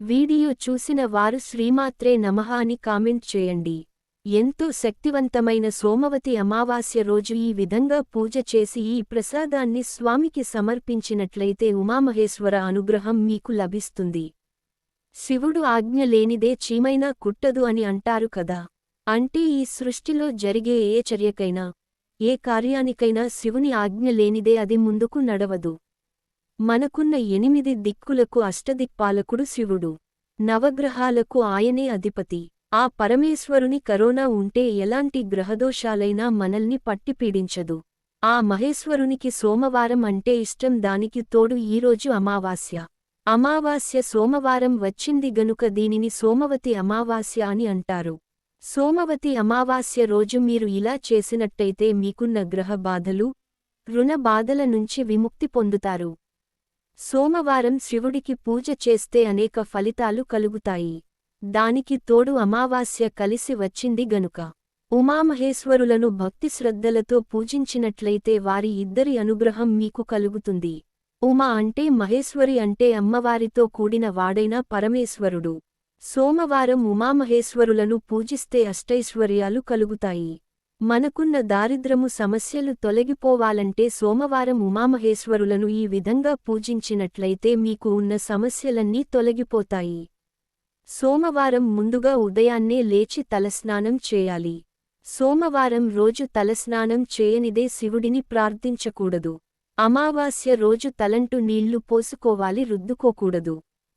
Video చూసిన వారు శ్రీమాత్రే నమః అని కామెంట్ చేయండి. ఎంతో శక్తివంతమైన సోమవతి అమావాస్య రోజు ఈ విధంగా పూజ చేసి ఈ ప్రసాదాన్ని స్వామికి సమర్పించినట్లయితే ఉమామహేశ్వర అనుగ్రహం మీకు లభిస్తుంది. శివుడు ఆజ్ఞ లేనిదే చీమైనా కుట్టదు అని అంటారు కదా. అంటే ఈ సృష్టిలో జరిగే ఏ చర్యకైనా, ఏ కార్యానికైనా శివుని ఆజ్ఞ లేనిదే అది ముందుకు నడవదు. మనకున్న 8 దిక్కులకు అష్టదిక్పాలకుడు శివుడు. నవగ్రహాలకు ఆయనే అధిపతి. ఆ పరమేశ్వరుని కరోనా ఉంటే ఎలాంటి గ్రహదోషాలైనా మనల్ని పట్టి పీడించదు. ఆ మహేశ్వరునికి సోమవారం అంటే ఇష్టం. దానికి తోడు ఈరోజు అమావాస్య. అమావాస్య సోమవారం వచ్చింది గనుక దీనిని సోమవతి అమావాస్య అని అంటారు. సోమవతి అమావాస్య రోజు మీరు ఇలా చేసినట్టయితే మీకున్న గ్రహ బాధలు, రుణ బాధల నుంచి విముక్తి పొందుతారు. సోమవారం శివుడికి పూజ చేస్తే అనేక ఫలితాలు కలుగుతాయి. దానికి తోడు అమావాస్య కలిసి వచ్చింది గనుక ఉమామహేశ్వరులను భక్తి శ్రద్ధలతో పూజించినట్లయితే వారి ఇద్దరి అనుగ్రహం మీకు కలుగుతుంది. ఉమా అంటే మహేశ్వరి అంటే అమ్మవారితో కూడిన వాడైన పరమేశ్వరుడు. సోమవారం ఉమామహేశ్వరులను పూజిస్తే అష్టైశ్వర్యాలు కలుగుతాయి. మనకున్న దారిద్రము సమస్యలు తొలగిపోవాలంటే సోమవారం ఉమామహేశ్వరులను ఈ విధంగా పూజించినట్లయితే మీకు ఉన్న సమస్యలన్నీ తొలగిపోతాయి. సోమవారం ముందుగా ఉదయాన్నే లేచి తలస్నానం చేయాలి. సోమవారం రోజు తలస్నానం చేయనిదే శివుడిని ప్రార్థించకూడదు. అమావాస్య రోజు తలంటు నీళ్లు పోసుకోవాలి, రుద్దుకోకూడదు.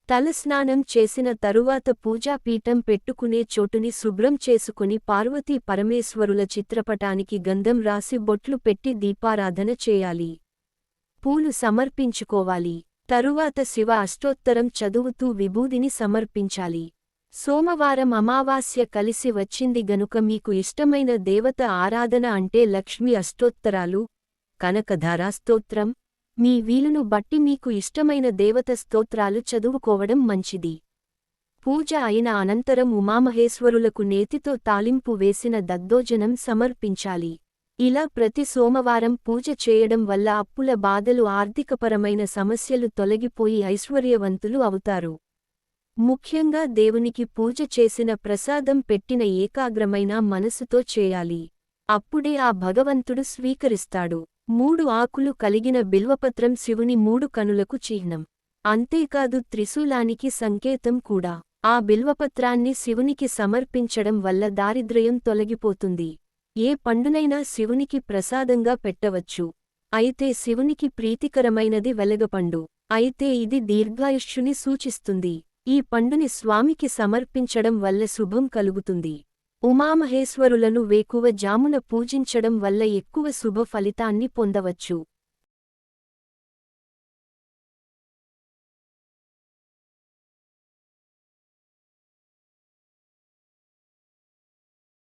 తలస్నానం చేసిన తరువాత పూజాపీఠం పెట్టుకునే చోటుని శుభ్రం చేసుకుని పార్వతీ పరమేశ్వరుల చిత్రపటానికి గంధం రాసి బొట్లు పెట్టి దీపారాధన చేయాలి. పూలు సమర్పించుకోవాలి. తరువాత శివ అష్టోత్తరం చదువుతూ విభూదిని సమర్పించాలి. సోమవారం అమావాస్య కలిసి వచ్చింది గనుక మీకు ఇష్టమైన దేవత ఆరాధన అంటే లక్ష్మీ అష్టోత్తరాలు, కనకధారా స్తోత్రం, మీ వీలును బట్టి మీకు ఇష్టమైన దేవత స్తోత్రాలు చదువుకోవడం మంచిది. పూజ అయిన అనంతరం ఉమామహేశ్వరులకు నేతితో తాలింపు వేసిన దద్దోజనం సమర్పించాలి. ఇలా ప్రతి సోమవారం పూజ చేయడం వల్ల అప్పుల బాధలు, ఆర్థికపరమైన సమస్యలు తొలగిపోయి ఐశ్వర్యవంతులు అవుతారు. ముఖ్యంగా దేవునికి పూజ చేసిన ప్రసాదం పెట్టిన ఏకాగ్రమైన మనసుతో చేయాలి. అప్పుడే ఆ భగవంతుడు స్వీకరిస్తాడు. 3 ఆకులు కలిగిన బిల్వపత్రం శివుని 3 కనులకు చిహ్నం. అంతేకాదు త్రిశూలానికి సంకేతం కూడా. ఆ బిల్వపత్రాన్ని శివునికి సమర్పించడం వల్ల దారిద్ర్యం తొలగిపోతుంది. ఏ పండునైనా శివునికి ప్రసాదంగా పెట్టవచ్చు. అయితే శివునికి ప్రీతికరమైనది వెలగపండు. అయితే ఇది దీర్ఘాయుష్యుని సూచిస్తుంది. ఈ పండుని స్వామికి సమర్పించడం వల్ల శుభం కలుగుతుంది. ఉమామహేశ్వరులను వేకువ జామున పూజించడం వల్ల ఎక్కువ శుభ ఫలితాన్ని పొందవచ్చు.